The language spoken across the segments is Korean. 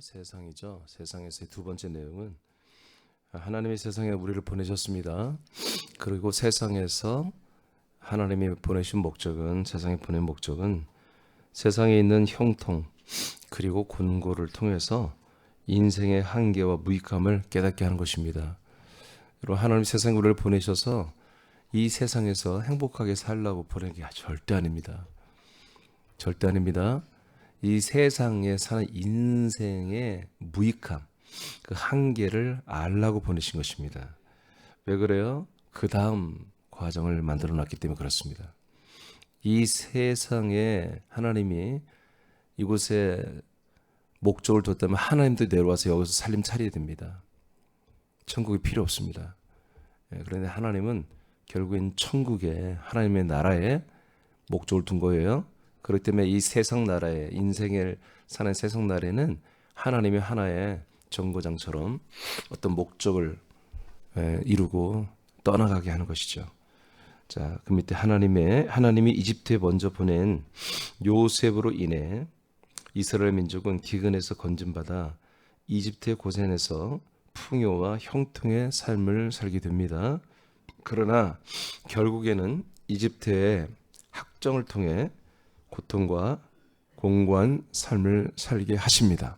세상이죠. 세상에서의 두 번째 내용은 하나님이 세상에 우리를 보내셨습니다. 그리고 세상에서 하나님이 보내신 목적은, 세상에 보낸 목적은 세상에 있는 형통 그리고 곤고를 통해서 인생의 한계와 무익함을 깨닫게 하는 것입니다. 여러분, 하나님 세상에 우리를 보내셔서 이 세상에서 행복하게 살라고 보낸 게 절대 아닙니다. 절대 아닙니다. 이 세상에 사는 인생의 무익함, 그 한계를 알라고 보내신 것입니다. 왜 그래요? 그 다음 과정을 만들어 놨기 때문에 그렇습니다. 이 세상에 하나님이 이곳에 목적을 뒀다면 하나님도 내려와서 여기서 살림 차려야 됩니다. 천국이 필요 없습니다. 그런데 하나님은 결국엔 천국에, 하나님의 나라에 목적을 둔 거예요. 그렇기 때문에 이 세상 나라에, 인생을 사는 세상 나라에는 하나님이 하나의 정거장처럼 어떤 목적을 이루고 떠나가게 하는 것이죠. 자, 그 밑에 하나님이 이집트에 먼저 보낸 요셉으로 인해 이스라엘 민족은 기근에서 건진받아 이집트의 고센에서 풍요와 형통의 삶을 살게 됩니다. 그러나 결국에는 이집트의 학정을 통해 고통과 공고한 삶을 살게 하십니다.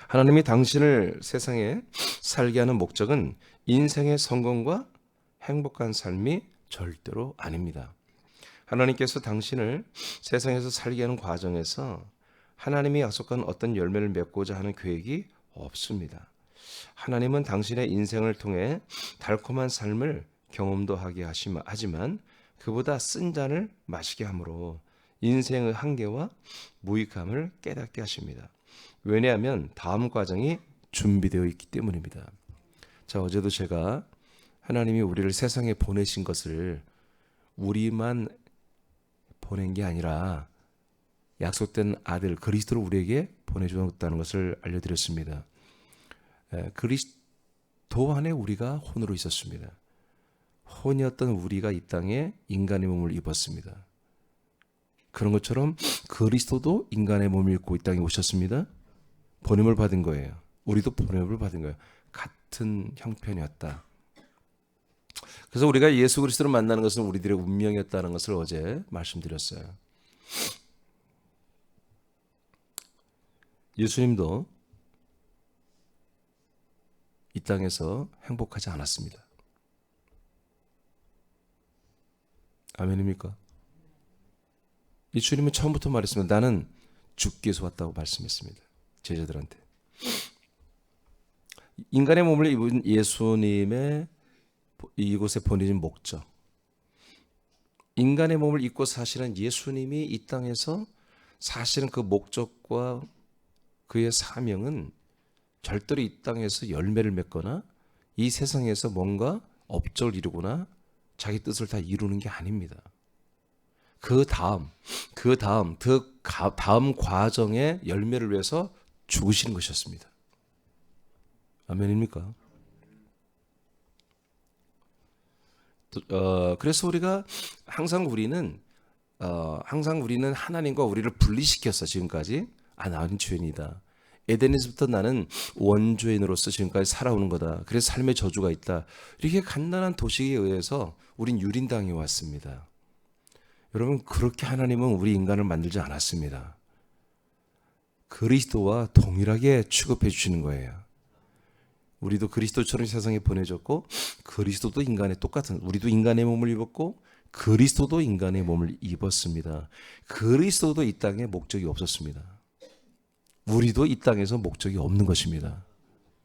하나님이 당신을 세상에 살게 하는 목적은 인생의 성공과 행복한 삶이 절대로 아닙니다. 하나님께서 당신을 세상에서 살게 하는 과정에서 하나님이 약속한 어떤 열매를 맺고자 하는 계획이 없습니다. 하나님은 당신의 인생을 통해 달콤한 삶을 경험도 하게 하지만 그보다 쓴 잔을 마시게 함으로 인생의 한계와 무익함을 깨닫게 하십니다. 왜냐하면 다음 과정이 준비되어 있기 때문입니다. 자, 어제도 제가 하나님이 우리를 세상에 보내신 것을 우리만 보낸 게 아니라 약속된 아들 그리스도를 우리에게 보내주었다는 것을 알려드렸습니다. 그리스도 안에 우리가 혼으로 있었습니다. 혼이었던 우리가 이 땅에 인간의 몸을 입었습니다. 그런 것처럼 그리스도도 인간의 몸을 입고 이 땅에 오셨습니다. 보냄을 받은 거예요. 우리도 보냄을 받은 거예요. 같은 형편이었다. 그래서 우리가 예수 그리스도를 만나는 것은 우리들의 운명이었다는 것을 어제 말씀드렸어요. 예수님도 이 땅에서 행복하지 않았습니다. 아멘입니까? 예수님은 처음부터 말했습니다. 나는 죽기 위해서 왔다고 말씀했습니다. 제자들한테. 인간의 몸을 입은 예수님의 이곳에 보내진 목적, 인간의 몸을 입고 사시는 예수님이 이 땅에서 사실은 그 목적과 그의 사명은 절대로 이 땅에서 열매를 맺거나 이 세상에서 뭔가 업적을 이루거나 자기 뜻을 다 이루는 게 아닙니다. 그 다음 과정의 열매를 위해서 죽으시는 것이었습니다. 아멘입니까? 그래서 우리가 항상 우리는 하나님과 우리를 분리시켰어. 지금까지 나는 죄인이다. 에덴에서부터 나는 원죄인으로서 지금까지 살아오는 거다. 그래서 삶의 저주가 있다. 이렇게 간단한 도식에 의해서 우린 유린당해 왔습니다. 여러분, 그렇게 하나님은 우리 인간을 만들지 않았습니다. 그리스도와 동일하게 취급해 주시는 거예요. 우리도 그리스도처럼 세상에 보내졌고 그리스도도 우리도 인간의 몸을 입었고 그리스도도 인간의 몸을 입었습니다. 그리스도도 이 땅에 목적이 없었습니다. 우리도 이 땅에서 목적이 없는 것입니다.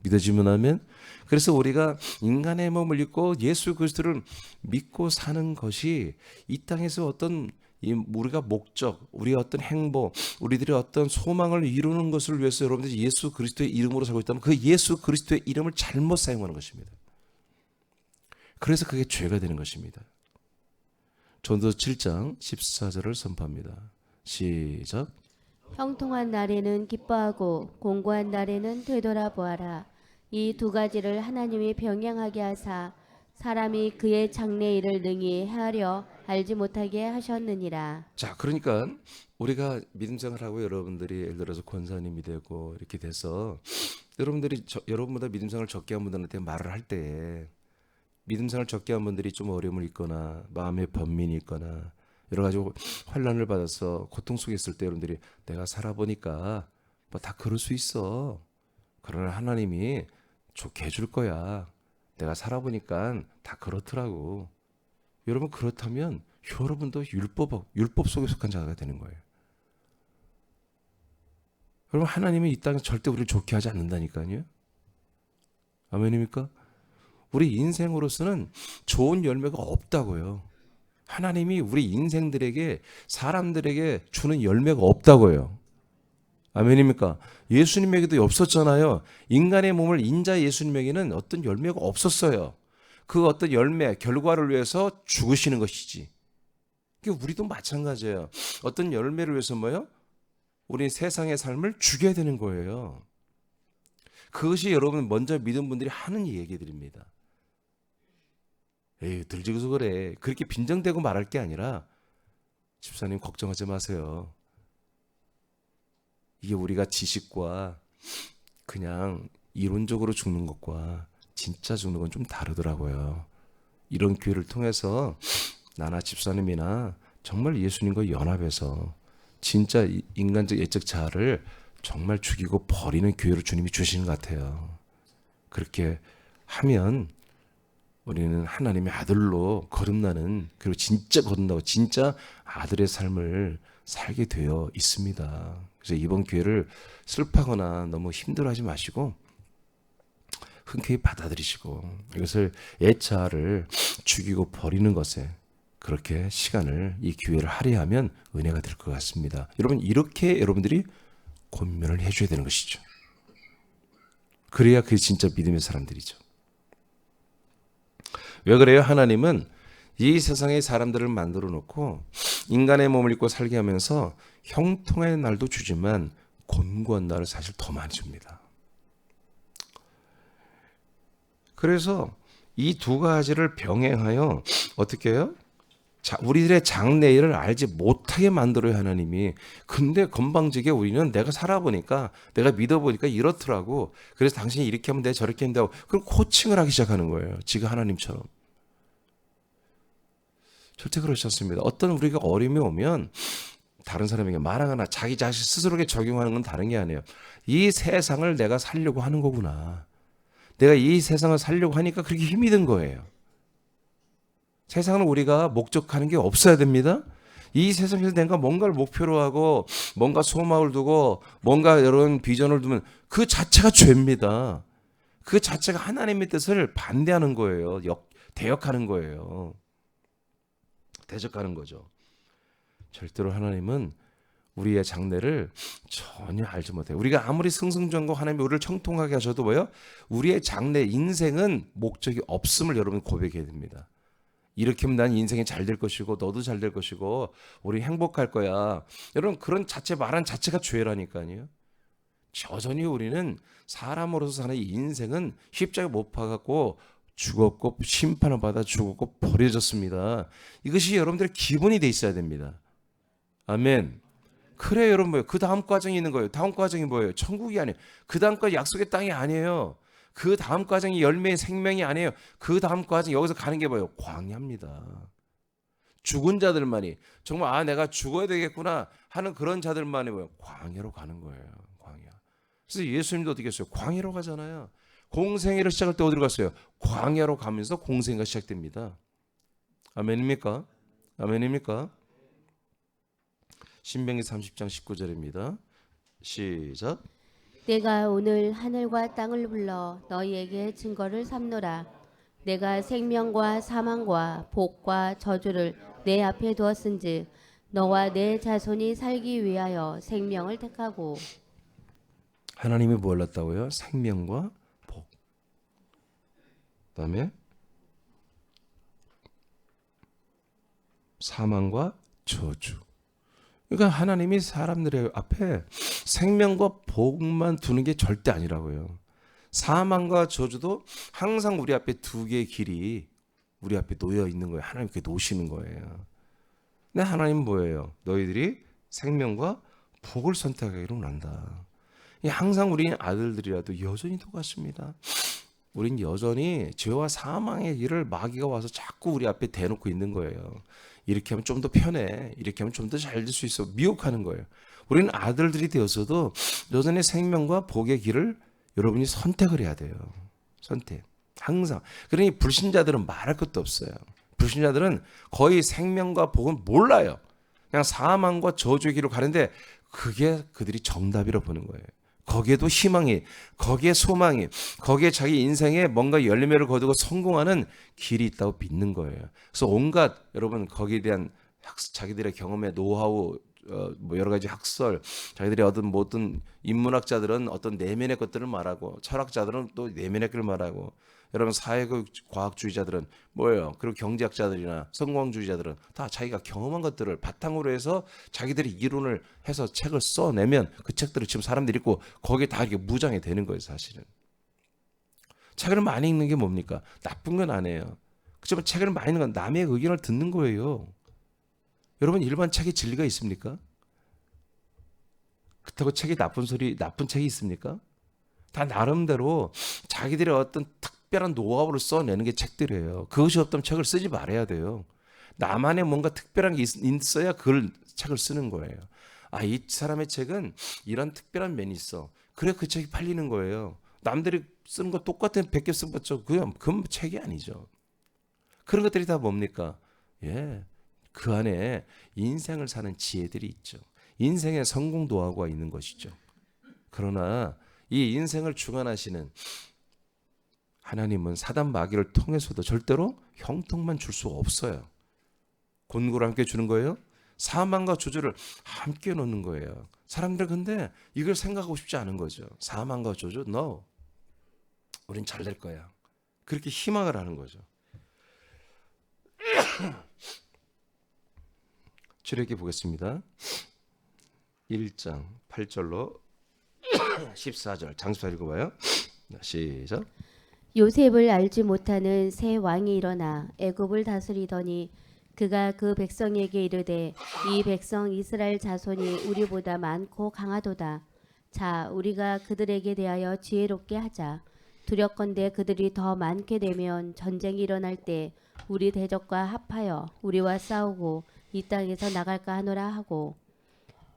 믿어지면 하면. 그래서 우리가 인간의 몸을 입고 예수 그리스도를 믿고 사는 것이 이 땅에서 어떤 우리가 목적, 우리의 어떤 행복, 우리들의 어떤 소망을 이루는 것을 위해서 여러분들이 예수 그리스도의 이름으로 살고 있다면 그 예수 그리스도의 이름을 잘못 사용하는 것입니다. 그래서 그게 죄가 되는 것입니다. 전도서 7장 14절을 선포합니다. 시작. 형통한 날에는 기뻐하고 공고한 날에는 되돌아보아라. 이 두 가지를 하나님이 병행하게 하사 사람이 그의 장래일을 능히 헤아려 알지 못하게 하셨느니라. 자, 그러니까 우리가 믿음 생활하고 여러분들이 예를 들어서 권사님이 되고 이렇게 돼서 여러분들이 여러분보다 믿음 생활을 적게 한 분들한테 말을 할 때 믿음 생활을 적게 한 분들이 좀 어려움을 있거나 마음의 번민이 있거나 여러 가지 환난을 받아서 고통 속에 있을 때 여러분들이 내가 살아보니까 뭐 다 그럴 수 있어. 그러나 하나님이 좋게 해줄 거야. 내가 살아보니까 다 그렇더라고. 여러분 그렇다면 여러분도 율법 속에 속한 자가 되는 거예요. 여러분 하나님은 이 땅에 절대 우리를 좋게 하지 않는다니까요. 아멘입니까? 우리 인생으로서는 좋은 열매가 없다고요. 하나님이 우리 인생들에게 사람들에게 주는 열매가 없다고요. 아멘입니까? 예수님에게도 없었잖아요. 인간의 몸을 인자 예수님에게는 어떤 열매가 없었어요. 그 어떤 열매, 결과를 위해서 죽으시는 것이지. 우리도 마찬가지예요. 어떤 열매를 위해서 뭐요? 우리 세상의 삶을 죽여야 되는 거예요. 그것이 여러분 먼저 믿은 분들이 하는 얘기들입니다. 에이, 들지고서 그래. 그렇게 빈정대고 말할 게 아니라 집사님 걱정하지 마세요. 이게 우리가 지식과 그냥 이론적으로 죽는 것과 진짜 죽는 건 좀 다르더라고요. 이런 기회를 통해서 나나 집사님이나 정말 예수님과 연합해서 진짜 인간적 예적 자아를 정말 죽이고 버리는 기회를 주님이 주시는 것 같아요. 그렇게 하면 우리는 하나님의 아들로 거듭나는, 그리고 진짜 거듭나고 진짜 아들의 삶을 살게 되어 있습니다. 그래서 이번 기회를 슬퍼하거나 너무 힘들어하지 마시고 흔쾌히 받아들이시고 이것을 예차를 죽이고 버리는 것에 그렇게 시간을, 이 기회를 할애하면 은혜가 될 것 같습니다. 여러분 이렇게 여러분들이 권면을 해줘야 되는 것이죠. 그래야 그게 진짜 믿음의 사람들이죠. 왜 그래요? 하나님은 이 세상의 사람들을 만들어 놓고 인간의 몸을 입고 살게 하면서 형통의 날도 주지만 곤고한 날을 사실 더 많이 줍니다. 그래서 이 두 가지를 병행하여 어떻게 해요? 자, 우리들의 장래일을 알지 못하게 만들어요, 하나님이. 근데 건방지게 우리는 내가 살아보니까, 내가 믿어보니까 이렇더라고. 그래서 당신이 이렇게 하면 돼, 저렇게 한다고. 그럼 코칭을 하기 시작하는 거예요. 지가 하나님처럼. 절대 그렇지 않습니다. 어떤 우리가 어려움이 오면 다른 사람에게 말하거나 자기 자신 스스로에게 적용하는 건 다른 게 아니에요. 이 세상을 내가 살려고 하는 거구나. 내가 이 세상을 살려고 하니까 그렇게 힘이 든 거예요. 세상을 우리가 목적하는 게 없어야 됩니다. 이 세상에서 내가 뭔가를 목표로 하고 뭔가 소망을 두고 뭔가 이런 비전을 두면 그 자체가 죄입니다. 그 자체가 하나님의 뜻을 반대하는 거예요. 대역하는 거예요. 대적하는 거죠. 절대로 하나님은 우리의 장래를 전혀 알지 못해요. 우리가 아무리 승승장구 하나님이 우리를 청통하게 하셔도 뭐요? 우리의 장래 인생은 목적이 없음을 여러분 고백해야 됩니다. 이렇게 하면 난 인생이 잘 될 것이고 너도 잘 될 것이고 우리 행복할 거야. 여러분 그런 말한 자체가 죄라니까요. 여전히 우리는 사람으로서 사는 인생은 십자가 못 박았고 죽었고 심판을 받아 죽었고 버려졌습니다. 이것이 여러분들의 기본이 돼 있어야 됩니다. 아멘. 그래 여러분 뭐예요? 그 다음 과정이 있는 거예요. 다음 과정이 뭐예요? 천국이 아니에요. 그 다음 과정 약속의 땅이 아니에요. 그 다음 과정이 열매의 생명이 아니에요. 그 다음 과정 여기서 가는 게 뭐예요? 광야입니다. 죽은 자들만이 정말 내가 죽어야 되겠구나 하는 그런 자들만이 뭐예요? 광야로 가는 거예요. 광야. 그래서 예수님도 어떻게 했어요? 광야로 가잖아요. 공생애를 시작할 때 어디로 갔어요? 광야로 가면서 공생애가 시작됩니다. 아멘입니까? 아멘입니까? 신명기 30장 19절입니다. 시작. 내가 오늘 하늘과 땅을 불러 너희에게 증거를 삼노라. 내가 생명과 사망과 복과 저주를 내 앞에 두었은즉 너와 내 자손이 살기 위하여 생명을 택하고. 하나님이 뭘 놨다고요? 생명과 복. 그다음에 사망과 저주. 그러니까 하나님이 사람들의 앞에 생명과 복만 두는 게 절대 아니라고요. 사망과 저주도 항상 우리 앞에 두 개의 길이 우리 앞에 놓여 있는 거예요. 하나님께 놓으시는 거예요. 근데 하나님은 뭐예요? 너희들이 생명과 복을 선택하기로 난다. 항상 우리 아들들이라도 여전히 똑같습니다. 우린 여전히 죄와 사망의 길을 마귀가 와서 자꾸 우리 앞에 대놓고 있는 거예요. 이렇게 하면 좀 더 편해. 이렇게 하면 좀 더 잘 될 수 있어. 미혹하는 거예요. 우리는 아들들이 되어서도 여전히 생명과 복의 길을 여러분이 선택을 해야 돼요. 선택. 항상. 그러니 불신자들은 말할 것도 없어요. 불신자들은 거의 생명과 복은 몰라요. 그냥 사망과 저주의 길을 가는데 그게 그들이 정답이라고 보는 거예요. 거기에도 희망이, 거기에 소망이, 거기에 자기 인생에 뭔가 열매를 거두고 성공하는 길이 있다고 믿는 거예요. 그래서 온갖 여러분 거기에 대한 자기들의 경험의 노하우, 뭐 여러 가지 학설, 자기들이 얻은 모든 인문학자들은 어떤 내면의 것들을 말하고, 철학자들은 또 내면의 것을 말하고, 여러분 사회과학주의자들은 뭐예요? 그리고 경제학자들이나 성공주의자들은 다 자기가 경험한 것들을 바탕으로 해서 자기들이 이론을 해서 책을 써내면 그 책들을 지금 사람들이 읽고 거기에 다 이렇게 무장이 되는 거예요. 사실은 책을 많이 읽는 게 뭡니까? 나쁜 건 아니에요. 그렇지만 책을 많이 읽는 건 남의 의견을 듣는 거예요. 여러분 일반 책에 진리가 있습니까? 그렇다고 나쁜 책이 있습니까? 다 나름대로 자기들의 어떤 특별한 노하우를 써내는 게 책들이에요. 그것이 없다면 책을 쓰지 말아야 돼요. 나만의 뭔가 특별한 게 있어야 그걸 책을 쓰는 거예요. 아, 이 사람의 책은 이런 특별한 면이 있어. 그래 그 책이 팔리는 거예요. 남들이 쓰는 거 똑같은 100개 써봤자 그건 책이 아니죠. 그런 것들이 다 뭡니까? 그 안에 인생을 사는 지혜들이 있죠. 인생의 성공 노하우가 있는 것이죠. 그러나 이 인생을 주관하시는 하나님은 사단 마귀를 통해서도 절대로 형통만 줄 수 없어요. 곤고를 함께 주는 거예요. 사망과 저주를 함께 놓는 거예요. 사람들 근데 이걸 생각하고 싶지 않은 거죠. 사망과 저주, no. 우린 잘 될 거야. 그렇게 희망을 하는 거죠. 출애굽기 보겠습니다. 1장 8절로 14절 장수파 읽어봐요. 시작. 요셉을 알지 못하는 새 왕이 일어나 애굽을 다스리더니 그가 그 백성에게 이르되 이 백성 이스라엘 자손이 우리보다 많고 강하도다. 자, 우리가 그들에게 대하여 지혜롭게 하자. 두렵건대 그들이 더 많게 되면 전쟁이 일어날 때 우리 대적과 합하여 우리와 싸우고 이 땅에서 나갈까 하노라 하고,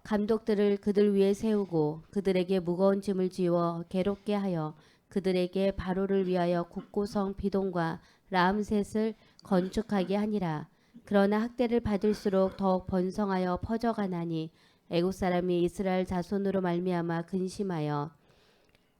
감독들을 그들 위에 세우고 그들에게 무거운 짐을 지워 괴롭게 하여 그들에게 바로를 위하여 국고성 비동과 라암셋을 건축하게 하니라. 그러나 학대를 받을수록 더욱 번성하여 퍼져가나니 애국 사람이 이스라엘 자손으로 말미암아 근심하여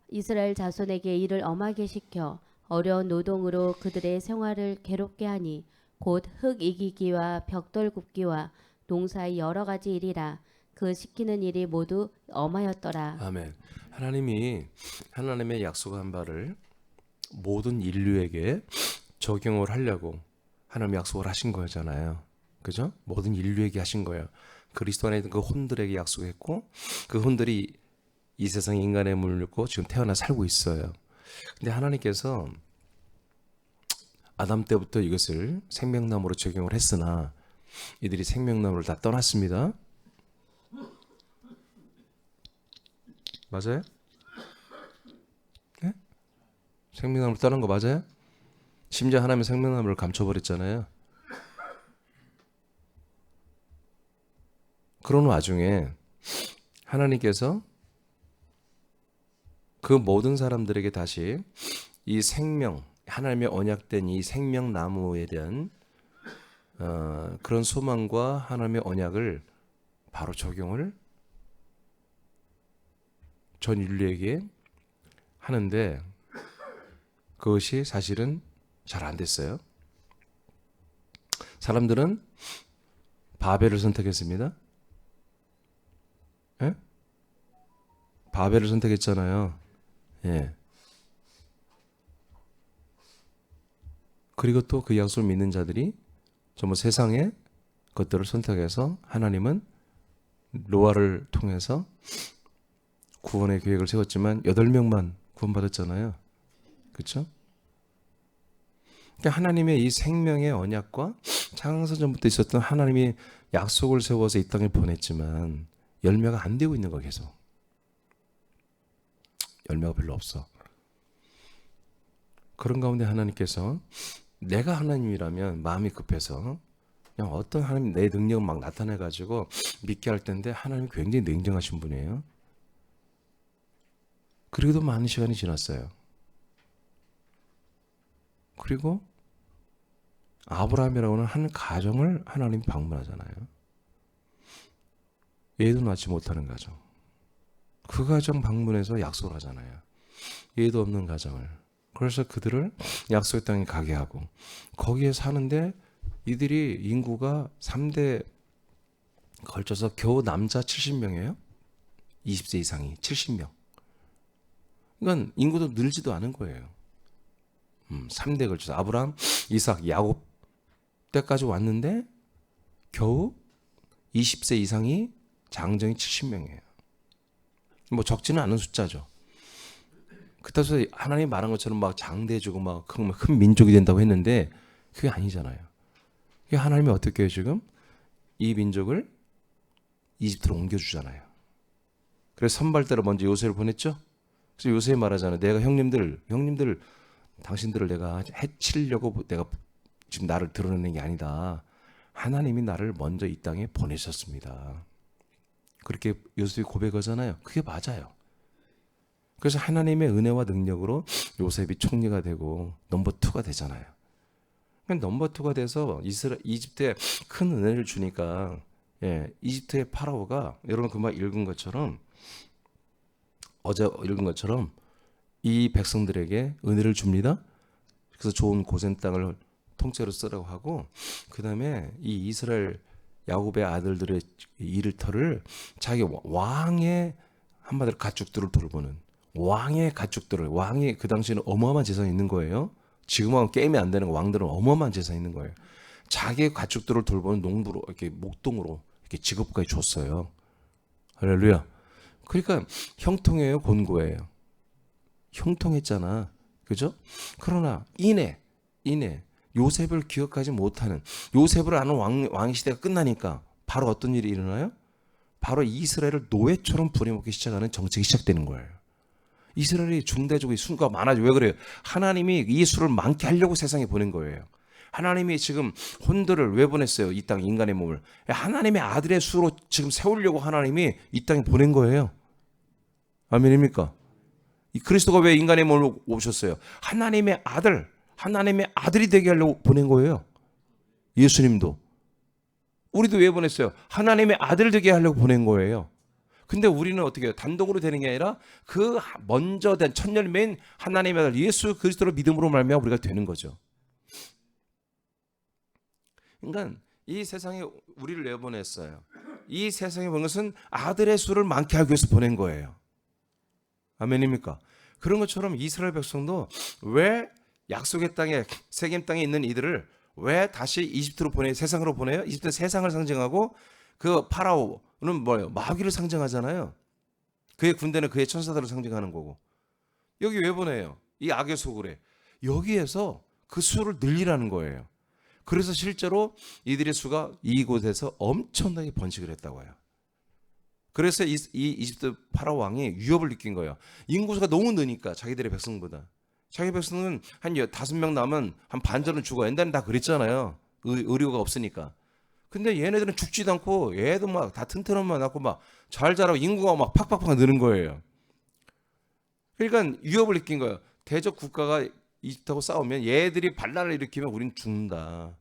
이스라엘 자손에게 일을 엄하게 시켜 어려운 노동으로 그들의 생활을 괴롭게 하니 곧 흙 이기기와 벽돌 굽기와 농사의 여러 가지 일이라. 그 시키는 일이 모두 엄하였더라. 아멘. 하나님이 하나님의 약속한 바를 모든 인류에게 적용을 하려고 하나님 약속을 하신 거잖아요. 그죠? 모든 인류에게 하신 거예요. 그리스도 안에 있는 그 혼들에게 약속했고 그 혼들이 이 세상에 인간의 물을 입고 지금 태어나 살고 있어요. 근데 하나님께서 아담 때부터 이것을 생명나무로 적용을 했으나 이들이 생명나무를 다 떠났습니다. 맞아요? 네? 생명나무를 떠난 거 맞아요? 심지어 하나님은 생명나무를 감춰버렸잖아요. 그런 와중에 하나님께서 그 모든 사람들에게 다시 이 생명, 하나님의 언약된 이 생명나무에 대한 그런 소망과 하나님의 언약을 바로 적용을 전 인류에게 하는데 그것이 사실은 잘 안 됐어요. 사람들은 바벨을 선택했습니다. 예? 바벨을 선택했잖아요. 예. 그리고 또 그 약속을 믿는 자들이 전부 세상의 것들을 선택해서 하나님은 노아를 통해서 구원의 계획을 세웠지만 8명만 구원받았잖아요. 그렇죠? 그러니까 하나님의 이 생명의 언약과 창세전부터 있었던 하나님이 약속을 세워서 이 땅에 보냈지만 열매가 안 되고 있는 거 계속. 열매가 별로 없어. 그런 가운데 하나님께서 내가 하나님이라면 마음이 급해서 그냥 어떤 하나님 내 능력을 막 나타내가지고 믿게 할 텐데 하나님이 굉장히 냉정하신 분이에요. 그리고도 많은 시간이 지났어요. 그리고 아브라함이라고는 한 가정을 하나님이 방문하잖아요. 애도 낳지 못하는 가정. 그 가정 방문해서 약속을 하잖아요. 애도 없는 가정을. 그래서 그들을 약속의 땅에 가게 하고 거기에 사는데 이들이 인구가 3대 걸쳐서 겨우 남자 70명이에요. 20세 이상이 70명. 그러니까 인구도 늘지도 않은 거예요. 3대 걸쳐서 아브라함, 이삭, 야곱 때까지 왔는데 겨우 20세 이상이 장정이 70명이에요. 뭐 적지는 않은 숫자죠. 그때서 하나님이 말한 것처럼 막 장대해주고 막 큰 민족이 된다고 했는데 그게 아니잖아요. 그게 하나님이 어떻게 해요 지금? 이 민족을 이집트로 옮겨주잖아요. 그래서 선발대로 먼저 요셉을 보냈죠. 그래서 요셉이 말하잖아요. 내가 형님들 당신들을 내가 해치려고 내가 지금 나를 드러내는 게 아니다. 하나님이 나를 먼저 이 땅에 보내셨습니다. 그렇게 요셉이 고백하잖아요. 그게 맞아요. 그래서 하나님의 은혜와 능력으로 요셉이 총리가 되고 넘버2가 되잖아요. 넘버2가 돼서 이집트에 큰 은혜를 주니까 이집트의 파라오가 여러분 금방 읽은 것처럼 어제 읽은 것처럼 이 백성들에게 은혜를 줍니다. 그래서 좋은 고센 땅을 통째로 쓰라고 하고 그 다음에 이 이스라엘 야곱의 아들들의 일터를 자기 왕의 한마디로 가축들을 돌보는 왕의 가축들을 왕이 그 당시에는 어마어마한 재산이 있는 거예요. 지금은 게임이 안 되는 왕들은 어마어마한 재산이 있는 거예요. 자기의 가축들을 돌보는 농부로 이렇게 목동으로 이렇게 직업까지 줬어요. 할렐루야. 그러니까 형통해요, 곤고해요. 형통했잖아, 그죠? 그러나 이내 요셉을 기억하지 못하는 요셉을 아는 왕 시대가 끝나니까 바로 어떤 일이 일어나요? 바로 이스라엘을 노예처럼 부려먹기 시작하는 정책이 시작되는 거예요. 이스라엘이 중대적인 수가 많아져. 왜 그래요? 하나님이 이 수를 많게 하려고 세상에 보낸 거예요. 하나님이 지금 혼들을 왜 보냈어요? 이 땅 인간의 몸을 하나님의 아들의 수로 지금 세우려고 하나님이 이 땅에 보낸 거예요. 아멘입니까? 이 그리스도가 왜 인간의 몸을 오셨어요? 하나님의 아들이 되게 하려고 보낸 거예요. 예수님도. 우리도 왜 보냈어요? 하나님의 아들 되게 하려고 보낸 거예요. 근데 우리는 어떻게 해요? 단독으로 되는 게 아니라 그 먼저 된 첫 열매인 하나님의 아들 예수 그리스도로 믿음으로 말미암아 우리가 되는 거죠. 그러니까 이 세상에 우리를 내보냈어요. 이 세상에 본 것은 아들의 수를 많게 하기 위해서 보낸 거예요. 아멘입니까? 그런 것처럼 이스라엘 백성도 왜 약속의 땅에 세겜 땅에 있는 이들을 왜 다시 이집트로 세상으로 보내요? 이집트는 세상을 상징하고 그 파라오는 뭐예요? 마귀를 상징하잖아요. 그의 군대는 그의 천사들을 상징하는 거고. 여기 왜 보내요? 이 악의 소굴에. 여기에서 그 수를 늘리라는 거예요. 그래서 실제로 이들의 수가 이곳에서 엄청나게 번식을 했다고 해요. 그래서 이 이집트 파라오 왕이 위협을 느낀 거예요. 인구수가 너무 느니까 자기들의 백성보다. 자기 백성은 한 5명 남은 한 반절은 죽어. 옛날엔 다 그랬잖아요. 의료가 없으니까. 근데 얘네들은 죽지도 않고 얘도 막 다 튼튼한만 낳고 막 잘 자라고 인구가 막 팍팍팍 느는 거예요. 그러니까 위협을 느낀 거예요. 대적 국가가 이집트하고 싸우면 얘들이 반란을 일으키면 우린 죽는다.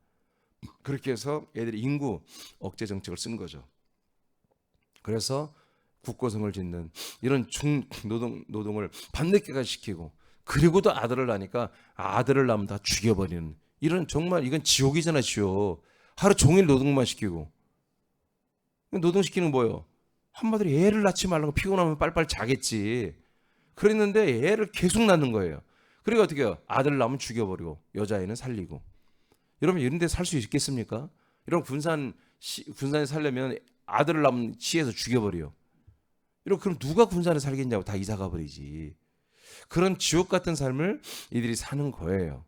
그렇게 해서 얘들이 인구 억제 정책을 쓴 거죠. 그래서 국고성을 짓는 이런 중노동을 밤늦게까지 시키고 그리고도 아들을 낳으니까 아들을 낳으면 다 죽여버리는 이런 정말 이건 지옥이잖아 지옥. 하루 종일 노동만 시키고 노동시키는 뭐예요? 한마디로 애를 낳지 말라고 피곤하면 빨리빨리 자겠지. 그랬는데 애를 계속 낳는 거예요. 그리고 어떻게 해요? 아들 낳으면 죽여버리고 여자애는 살리고. 여러분 이런 데 살 수 있겠습니까? 이런 군산에 살려면 아들을 낳으면 시에서 죽여버려요. 이런 그럼 누가 군산에 살겠냐고 다 이사 가버리지. 그런 지옥 같은 삶을 이들이 사는 거예요.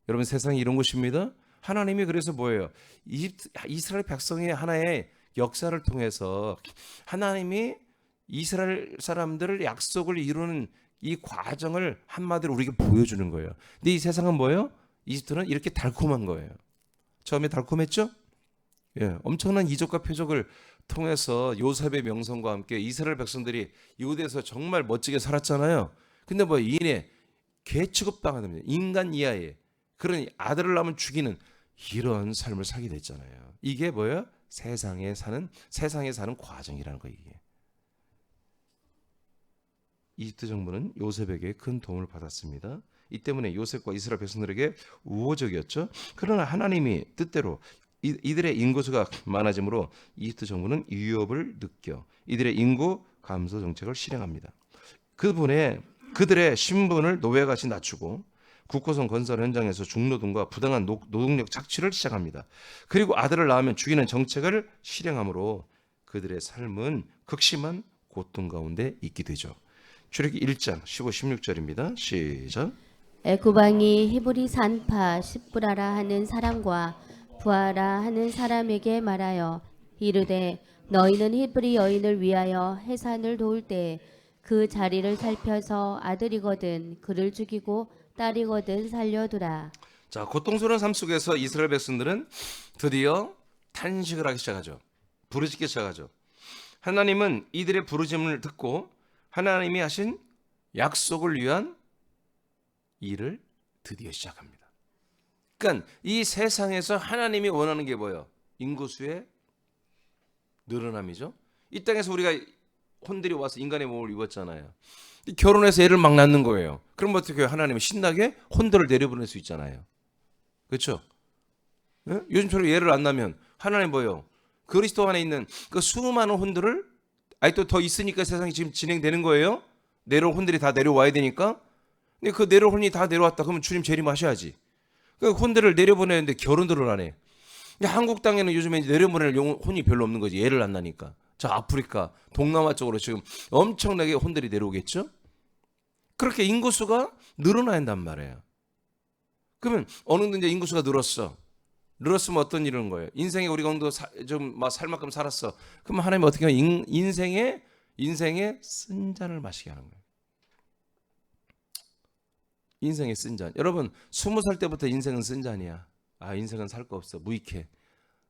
여러분 세상이 이런 곳입니다. 하나님이 그래서 뭐예요? 이스라엘 백성의 하나의 역사를 통해서 하나님이 이스라엘 사람들을 약속을 이루는 이 과정을 한마디로 우리에게 보여주는 거예요. 근데 이 세상은 뭐예요? 이집트는 이렇게 달콤한 거예요. 처음에 달콤했죠? 예, 엄청난 이적과 표적을 통해서 요셉의 명성과 함께 이스라엘 백성들이 이곳에서 정말 멋지게 살았잖아요. 근데 뭐 이내 개 취급당하는 인간 이하의 그런 아들을 낳으면 죽이는 이런 삶을 살게 됐잖아요. 이게 뭐예요? 세상에 사는 과정이라는 거예요. 이게. 이집트 정부는 요셉에게 큰 도움을 받았습니다. 이 때문에 요셉과 이스라엘 백성들에게 우호적이었죠. 그러나 하나님이 뜻대로 이들의 인구수가 많아지므로 이집트 정부는 위협을 느껴 이들의 인구 감소 정책을 실행합니다. 그들의 신분을 노예같이 낮추고 국고성 건설 현장에서 중노동과 부당한 노동력 착취를 시작합니다. 그리고 아들을 낳으면 죽이는 정책을 실행함으로 그들의 삶은 극심한 고통 가운데 있게 되죠. 출애굽기 1장 15, 16절입니다. 시작. 애굽왕이 히브리 산파 십브라라 하는 사람과 부하라 하는 사람에게 말하여 이르되 너희는 히브리 여인을 위하여 해산을 도울 때 그 자리를 살펴서 아들이거든 그를 죽이고 딸이거든 살려두라. 자, 고통스러운 삶 속에서 이스라엘 백성들은 드디어 탄식을 하기 시작하죠. 부르짖기 시작하죠. 하나님은 이들의 부르짖음을 듣고 하나님이 하신 약속을 위한 일을 드디어 시작합니다. 그러니까 이 세상에서 하나님이 원하는 게 뭐예요? 인구수의 늘어남이죠. 이 땅에서 우리가 혼들이 와서 인간의 몸을 입었잖아요. 결혼해서 애를 막 낳는 거예요. 그럼 어떻게 해요? 하나님은 신나게 혼들을 내려보낼 수 있잖아요. 그렇죠? 네? 요즘처럼 애를 안 낳으면 하나님 뭐예요? 그리스도 안에 있는 그 수많은 혼들을 또 더 있으니까 세상이 지금 진행되는 거예요. 내려올 혼들이 다 내려와야 되니까. 근데 그 내려올 혼이 다 내려왔다. 그러면 주님 재림하셔야지. 그 혼들을 내려보내는데 결혼들을 안 해. 한국 땅에는 요즘에 내려보낼 혼이 별로 없는 거지. 애를 안 낳으니까. 저 아프리카, 동남아 쪽으로 지금 엄청나게 혼들이 내려오겠죠? 그렇게 인구수가 늘어나야 한단 말이에요. 그러면 어느 정도 이제 인구수가 늘었어. 늘었으면 어떤 일인 거예요? 인생에 우리가 어느 정도 좀 살 만큼 살았어. 그러면 하나님 어떻게 하면 인생의 쓴 잔을 마시게 하는 거예요. 인생의 쓴 잔. 여러분 20살 때부터 인생은 쓴 잔이야. 아, 인생은 살 거 없어. 무익해.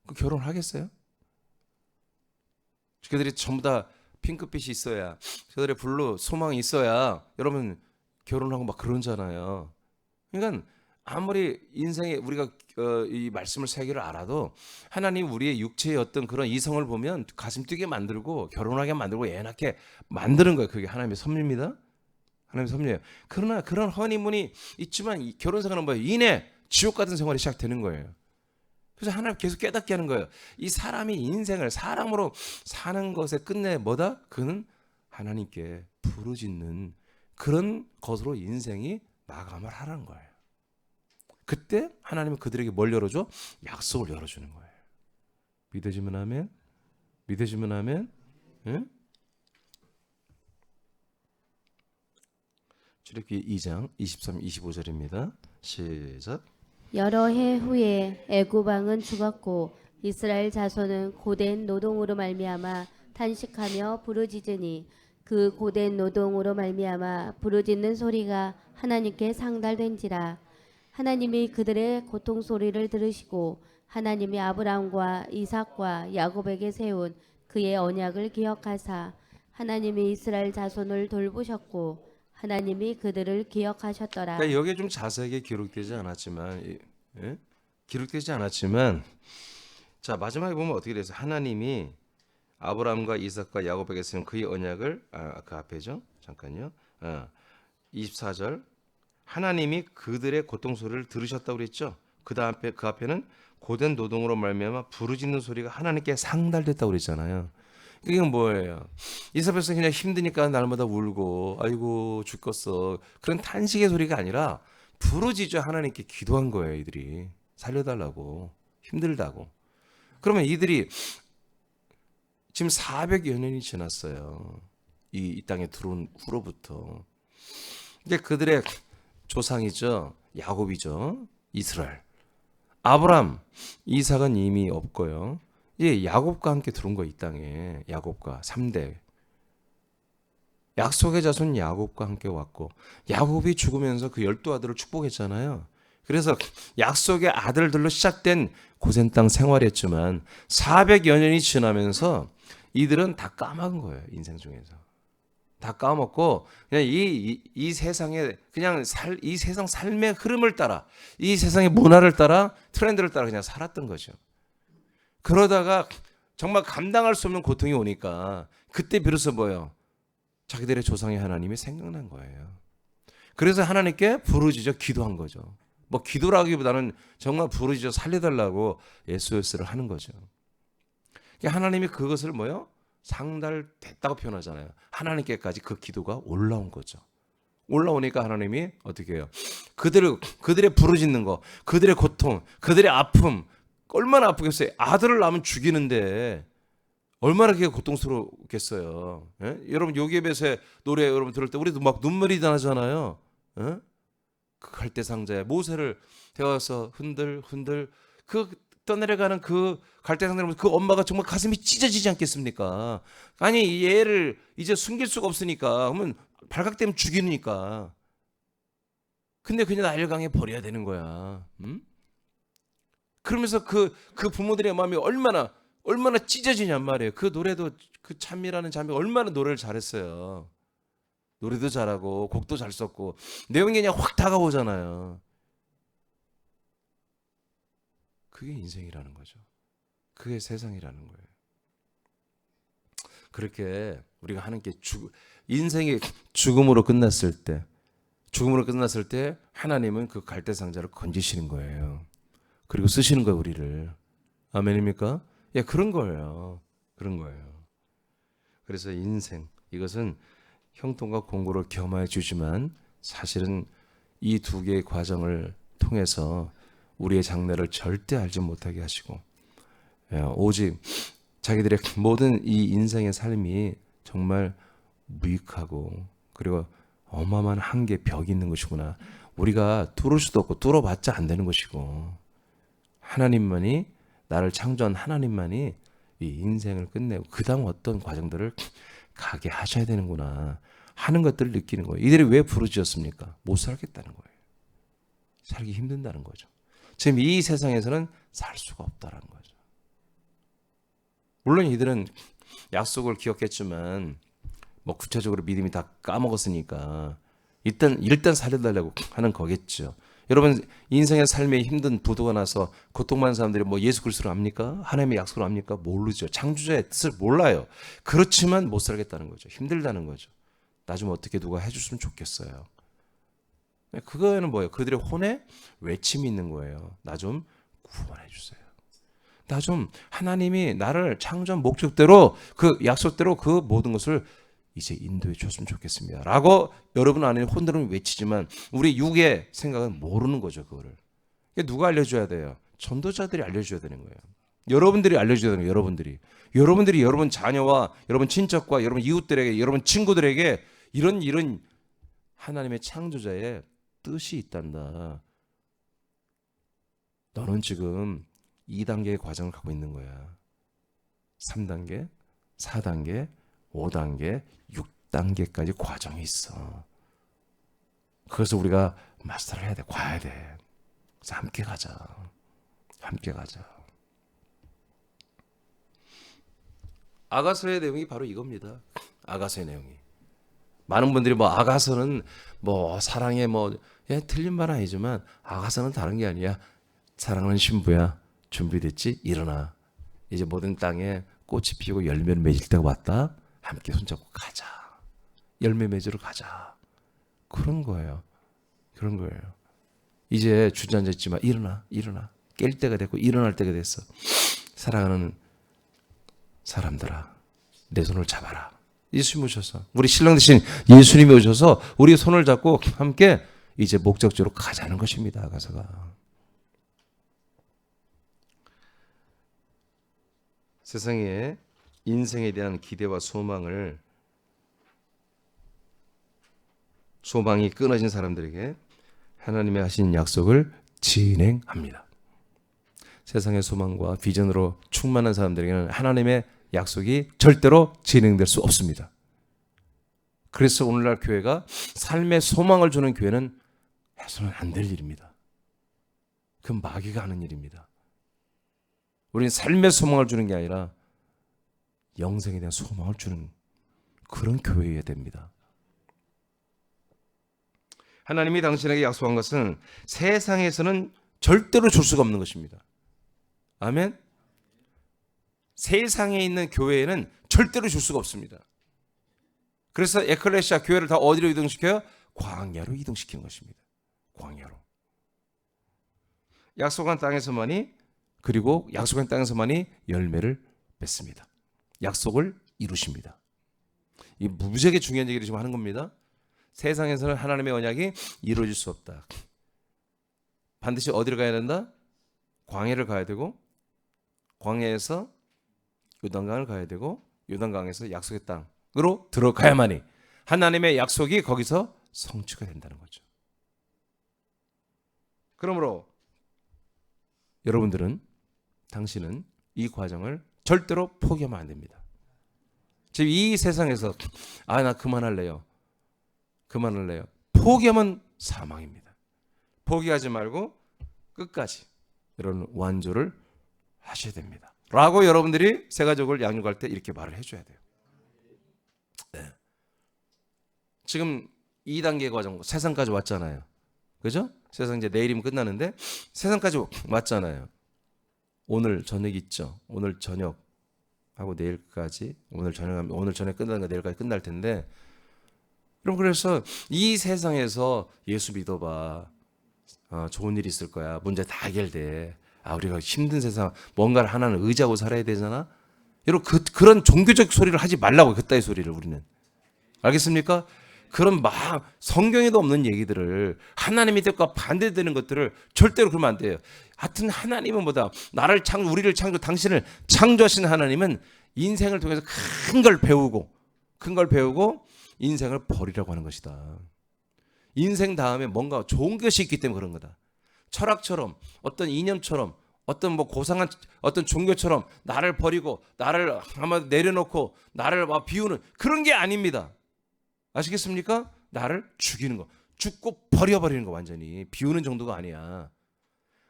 그 결혼하겠어요? 그들이 전부 다 핑크빛이 있어야, 그들의 블루 소망이 있어야 여러분 결혼하고 막 그러잖아요. 그러니까 아무리 인생에 우리가 이 말씀을 세계를 알아도 하나님 우리의 육체의 어떤 그런 이성을 보면 가슴 뛰게 만들고 결혼하게 만들고 애 낳게 만드는 거예요. 그게 하나님의 섭리입니다. 하나님의 섭리예요. 그러나 그런 허니문이 있지만 이 결혼 생활은 뭐예요? 이내 지옥 같은 생활이 시작되는 거예요. 그래서 하나님 계속 깨닫게 하는 거예요. 이 사람이 인생을 사랑으로 사는 것의 끝내 뭐다? 그는 하나님께 부르짖는 그런 것으로 인생이 마감을 하라는 거예요. 그때 하나님은 그들에게 뭘 열어줘? 약속을 열어주는 거예요. 믿어지면 아멘. 믿어지면 아멘. 응? 출애굽기 2장 23, 25절입니다. 시작. 여러 해 후에 애굽 왕은 죽었고 이스라엘 자손은 고된 노동으로 말미암아 탄식하며 부르짖으니 그 고된 노동으로 말미암아 부르짖는 소리가 하나님께 상달된지라. 하나님이 그들의 고통 소리를 들으시고 하나님이 아브라함과 이삭과 야곱에게 세운 그의 언약을 기억하사 하나님이 이스라엘 자손을 돌보셨고 하나님이 그들을 기억하셨더라. 그러니까 여기에 좀 자세하게 기록되지 않았지만, 자 마지막에 보면 어떻게 돼서 하나님이 아브라함과 이삭과 야곱에게 세운 그의 언약을 그 앞에죠. 잠깐요. 24절 하나님이 그들의 고통 소리를 들으셨다고 그랬죠. 그 앞에는 고된 노동으로 말미암아 부르짖는 소리가 하나님께 상달됐다고 그랬잖아요. 이건 뭐예요? 이스라엘 백성이 그냥 힘드니까 날마다 울고 아이고 죽겠어 그런 탄식의 소리가 아니라 부르짖어 하나님께 기도한 거예요. 이들이 살려달라고 힘들다고. 그러면 이들이 지금 400여 년이 지났어요. 이 땅에 들어온 후로부터. 이게 그들의 조상이죠. 야곱이죠. 이스라엘. 아브람, 이삭은 이미 없고요. 이제 야곱과 함께 들어온 거 이 땅에. 야곱과 3대. 약속의 자손 야곱과 함께 왔고 야곱이 죽으면서 그 12아들을 축복했잖아요. 그래서 약속의 아들들로 시작된 고센 땅 생활이었지만 400여 년이 지나면서 이들은 다 까먹은 거예요. 인생 중에서. 다 까먹고 그냥 이 세상에 그냥 이 세상 삶의 흐름을 따라 이 세상의 문화를 따라 트렌드를 따라 그냥 살았던 거죠. 그러다가 정말 감당할 수 없는 고통이 오니까 그때 비로소 뭐예요? 자기들의 조상의 하나님이 생각난 거예요. 그래서 하나님께 부르짖어 기도한 거죠. 뭐 기도라기보다는 정말 부르짖어 살려달라고 SOS를 하는 거죠. 하나님이 그것을 뭐요? 상달됐다고 표현하잖아요. 하나님께까지 그 기도가 올라온 거죠. 올라오니까 하나님이 어떻게 해요? 그들의 부르짖는 거, 그들의 고통, 그들의 아픔, 얼마나 아프겠어요. 아들을 낳으면 죽이는데 얼마나 그게 고통스럽겠어요. 예? 여러분 요괴벳의 노래 여러분 들을 때 우리도 막 눈물이 나잖아요. 예? 그 갈대상자에 모세를 태워서 흔들 그 떠내려가는 그 갈대상자를 그 엄마가 정말 가슴이 찢어지지 않겠습니까? 아니 얘를 이제 숨길 수가 없으니까 그러면 발각되면 죽이니까. 근데 그냥 나일강에 버려야 되는 거야. 그러면서 그 부모들의 마음이 얼마나 찢어지냔 말이에요. 그 노래도 그 찬미라는 자매가 얼마나 노래를 잘했어요. 노래도 잘하고 곡도 잘 썼고 내용이 그냥 확 다가오잖아요. 그게 인생이라는 거죠. 그게 세상이라는 거예요. 그렇게 우리가 하나님께 인생이 죽음으로 끝났을 때 하나님은 그 갈대상자를 건지시는 거예요. 그리고 쓰시는 거예요, 우리를. 아멘입니까? 예, 그런 거예요. 그런 거예요. 그래서 인생, 이것은 형통과 공고를 겸하여 주지만 사실은 이 두 개의 과정을 통해서 우리의 장래를 절대 알지 못하게 하시고 오직 자기들의 모든 이 인생의 삶이 정말 무익하고 그리고 어마어마한 한계, 벽이 있는 것이구나. 우리가 뚫을 수도 없고 뚫어봤자 안 되는 것이고 하나님만이 나를 창조한 하나님만이 이 인생을 끝내고 그 다음 어떤 과정들을 가게 하셔야 되는구나 하는 것들을 느끼는 거예요. 이들이 왜 부르짖었습니까? 못 살겠다는 거예요. 살기 힘든다는 거죠. 지금 이 세상에서는 살 수가 없다는 거죠. 물론 이들은 약속을 기억했지만 뭐 구체적으로 믿음이 다 까먹었으니까 일단 살려달라고 하는 거겠죠. 여러분 인생의 삶에 힘든 부도가 나서 고통받는 사람들이 뭐 예수 그리스도를 압니까? 하나님의 약속을 압니까? 모르죠. 창조자의 뜻을 몰라요. 그렇지만 못 살겠다는 거죠. 힘들다는 거죠. 나 좀 어떻게 누가 해줬으면 좋겠어요. 그거는 뭐예요? 그들의 혼에 외침이 있는 거예요. 나 좀 구원해 주세요. 나 좀 하나님이 나를 창조한 목적대로 그 약속대로 그 모든 것을 이제 인도해 줬으면 좋겠습니다. 라고 여러분 안에 혼들은 외치지만 우리 육의 생각은 모르는 거죠. 그거를. 누가 알려줘야 돼요? 전도자들이 알려줘야 되는 거예요. 여러분들이 알려줘야 되는 거예요. 여러분들이 여러분 자녀와 여러분 친척과 여러분 이웃들에게 여러분 친구들에게 이런 하나님의 창조자의 뜻이 있단다. 너는 지금 2단계의 과정을 갖고 있는 거야. 3단계, 4단계, 5단계, 6단계까지 과정이 있어. 그래서 우리가 마스터를 해야 돼. 가야 돼. 그래서 함께 가자. 아가서의 내용이 바로 이겁니다. 아가서의 내용이. 많은 분들이 뭐 아가서는 뭐 사랑의 틀린 말 아니지만 아가서는 다른 게 아니야. 사랑하는 신부야. 준비됐지? 일어나. 이제 모든 땅에 꽃이 피우고 열매를 맺을 때가 왔다. 함께 손잡고 가자. 열매 맺으러 가자. 그런 거예요. 이제 주저앉았지만 일어나. 깰 때가 됐고 일어날 때가 됐어. 사랑하는 사람들아, 내 손을 잡아라. 예수님 오셔서 우리 신랑 되신 예수님이 오셔서 우리 손을 잡고 함께 이제 목적지로 가자는 것입니다. 아가서가. 세상에 인생에 대한 기대와 소망이 끊어진 사람들에게 하나님의 하신 약속을 진행합니다. 세상의 소망과 비전으로 충만한 사람들에게는 하나님의 약속이 절대로 진행될 수 없습니다. 그래서 오늘날 교회가 삶의 소망을 주는 교회는 해서는 안 될 일입니다. 그건 마귀가 하는 일입니다. 우리는 삶의 소망을 주는 게 아니라 영생에 대한 소망을 주는 그런 교회여야 됩니다. 하나님이 당신에게 약속한 것은 세상에서는 절대로 줄 수가 없는 것입니다. 아멘. 세상에 있는 교회에는 절대로 줄 수가 없습니다. 그래서 에클레시아 교회를 다 어디로 이동시켜요? 광야로 이동시키는 것입니다. 광야로. 약속한 땅에서만이, 그리고 약속한 땅에서만이 열매를 맺습니다. 약속을 이루십니다. 이 무지하게 중요한 얘기를 지금 하는 겁니다. 세상에서는 하나님의 언약이 이루어질 수 없다. 반드시 어디를 가야 된다? 광야를 가야 되고, 광야에서 요단강을 가야 되고, 요단강에서 약속의 땅으로 들어가야만이 하나님의 약속이 거기서 성취가 된다는 거죠. 그러므로 여러분들은, 당신은 이 과정을 절대로 포기하면 안 됩니다. 지금 이 세상에서 나 그만할래요. 포기하면 사망입니다. 포기하지 말고 끝까지 이런 완조를 하셔야 됩니다. 라고 여러분들이 새 가족을 양육할 때 이렇게 말을 해줘야 돼요. 네. 지금 2단계 과정, 세상까지 왔잖아요. 그죠? 세상 이제 내일이면 끝나는데 세상까지 왔잖아요. 오늘 저녁 있죠. 오늘 저녁 하고 내일까지, 오늘 저녁 끝나는 거 내일까지 끝날 텐데, 그럼 그래서 이 세상에서 예수 믿어봐. 좋은 일 있을 거야. 문제 다 해결돼. 우리가 힘든 세상 뭔가를 하나는 의지하고 살아야 되잖아. 여러분 그런 종교적 소리를 하지 말라고, 그따위 소리를 우리는. 알겠습니까? 그런 성경에도 없는 얘기들을, 하나님의 뜻과 반대되는 것들을 절대로 그러면 안 돼요. 하여튼 하나님은 우리를 당신을 창조하신 하나님은 인생을 통해서 큰 걸 배우고 인생을 버리라고 하는 것이다. 인생 다음에 뭔가 좋은 것이 있기 때문에 그런 거다. 철학처럼, 어떤 이념처럼, 어떤 고상한 어떤 종교처럼 나를 버리고 나를 아마 내려놓고 나를 비우는 그런 게 아닙니다. 아시겠습니까? 나를 죽이는 거, 죽고 버려버리는 거, 완전히 비우는 정도가 아니야.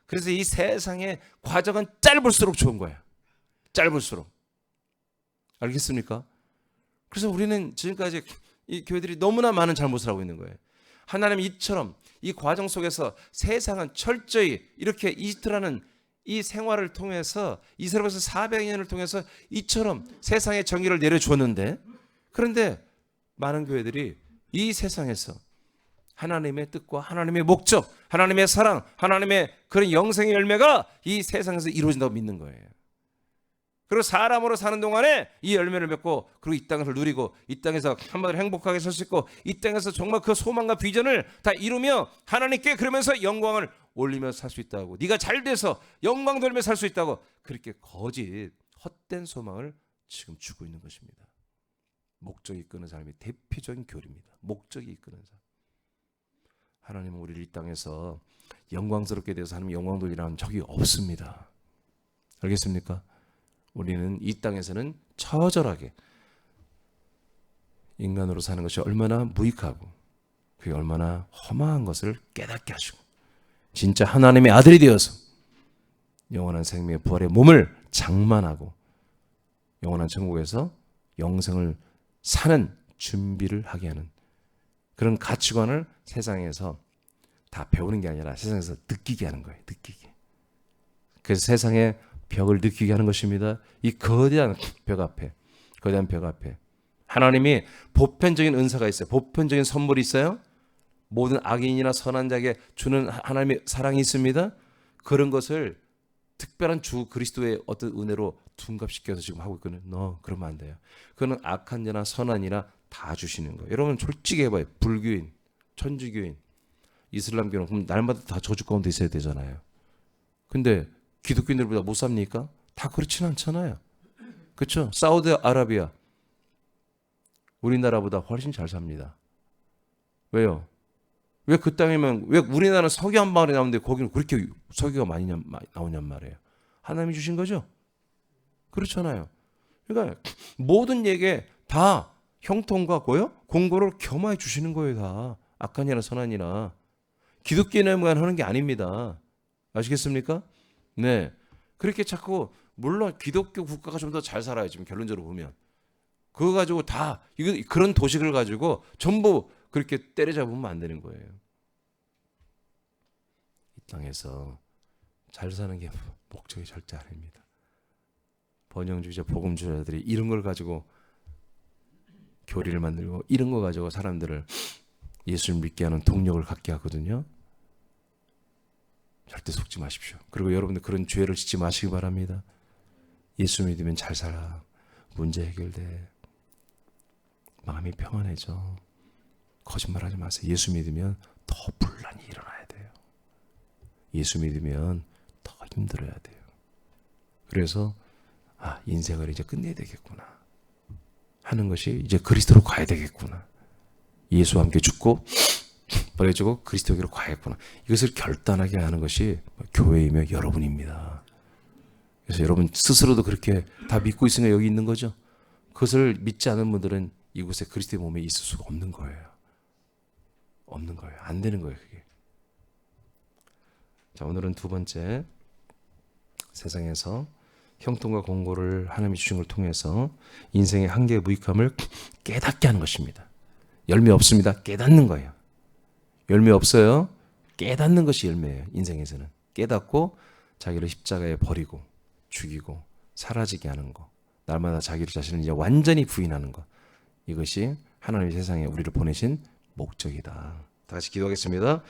그래서 이 세상의 과정은 짧을수록 좋은 거야. 짧을수록. 알겠습니까? 그래서 우리는 지금까지 이 교회들이 너무나 많은 잘못을 하고 있는 거예요. 하나님 이처럼 이 과정 속에서 세상은 철저히 이렇게 이집트라는 이 생활을 통해서, 이스라엘에서 400년을 통해서 이처럼 세상의 정의를 내려주었는데, 그런데 많은 교회들이 이 세상에서 하나님의 뜻과 하나님의 목적, 하나님의 사랑, 하나님의 그런 영생의 열매가 이 세상에서 이루어진다고 믿는 거예요. 그리고 사람으로 사는 동안에 이 열매를 맺고, 그리고 이 땅에서 누리고, 이 땅에서 한마디로 행복하게 살 수 있고, 이 땅에서 정말 그 소망과 비전을 다 이루며 하나님께 그러면서 영광을 올리며 살 수 있다고, 네가 잘 돼서 영광 돌며 살 수 있다고, 그렇게 거짓 헛된 소망을 지금 주고 있는 것입니다. 목적이 이끄는 사람이 대표적인 교리입니다. 목적이 이끄는 사람. 하나님은 우리를 이 땅에서 영광스럽게 되어서 하나님 영광 돌리라는 적이 없습니다. 알겠습니까? 우리는 이 땅에서는 처절하게 인간으로 사는 것이 얼마나 무익하고 그게 얼마나 험한 것을 깨닫게 하시고, 진짜 하나님의 아들이 되어서 영원한 생명의 부활의 몸을 장만하고 영원한 천국에서 영생을 사는 준비를 하게 하는 그런 가치관을 세상에서 다 배우는 게 아니라 세상에서 느끼게 하는 거예요. 느끼게. 그래서 세상의 벽을 느끼게 하는 것입니다. 이 거대한 벽 앞에 하나님이 보편적인 은사가 있어요. 보편적인 선물이 있어요. 모든 악인이나 선한 자에게 주는 하나님의 사랑이 있습니다. 그런 것을 특별한 주 그리스도의 어떤 은혜로 둔갑시켜서 지금 하고 있거든요. 그러면 안 돼요. 그거는 악한 자나 선한 이나 다 주시는 거예요. 여러분 솔직히 해봐요. 불교인, 천주교인, 이슬람교는 그럼 날마다 다 저주 가운데 있어야 되잖아요. 근데 기독교인들보다 못 삽니까? 다 그렇지는 않잖아요. 그렇죠? 사우디아라비아 우리나라보다 훨씬 잘 삽니다. 왜요? 왜 그 땅이면, 왜 우리나라는 석유 한 방울이 나오는데 거기는 그렇게 석유가 많이 나오냔 말이에요. 하나님이 주신 거죠? 그렇잖아요. 그러니까 모든 얘기에 다 형통과 공고를 겸하여 주시는 거예요. 다 악한이나 선한이나 기독교인에만 하는 게 아닙니다. 아시겠습니까? 네, 그렇게 자꾸 물론 기독교 국가가 좀 더 잘 살아요. 지금 결론적으로 보면 그거 가지고 다 이거 그런 도식을 가지고 전부 그렇게 때려잡으면 안 되는 거예요. 이 땅에서 잘 사는 게 목적이 절대 아닙니다. 번영주의자, 복음주의자들이 이런 걸 가지고 교리를 만들고 이런 거 가지고 사람들을 예수를 믿게 하는 동력을 갖게 하거든요. 절대 속지 마십시오. 그리고 여러분들 그런 죄를 짓지 마시기 바랍니다. 예수 믿으면 잘 살아. 문제 해결돼. 마음이 평안해져. 거짓말하지 마세요. 예수 믿으면 더 분란이 일어나야 돼요. 예수 믿으면 더 힘들어야 돼요. 그래서 인생을 이제 끝내야 되겠구나 하는 것이 이제 그리스도로 가야 되겠구나. 예수와 함께 죽고 버려지고 그리스도에게로 가야겠구나. 이것을 결단하게 하는 것이 교회이며 여러분입니다. 그래서 여러분 스스로도 그렇게 다 믿고 있으니까 여기 있는 거죠. 그것을 믿지 않은 분들은 이곳에 그리스도의 몸에 있을 수가 없는 거예요. 없는 거예요. 안 되는 거예요, 그게. 자, 오늘은 두 번째, 세상에서 형통과 공고를 하나님이 주신 걸 통해서 인생의 한계의 무익함을 깨닫게 하는 것입니다. 열매 없습니다. 깨닫는 거예요. 열매 없어요. 깨닫는 것이 열매예요. 인생에서는 깨닫고 자기를 십자가에 버리고 죽이고 사라지게 하는 거, 날마다 자기를 자신을 이제 완전히 부인하는 것, 이것이 하나님의 세상에 우리를 보내신 목적이다. 다 같이 기도하겠습니다.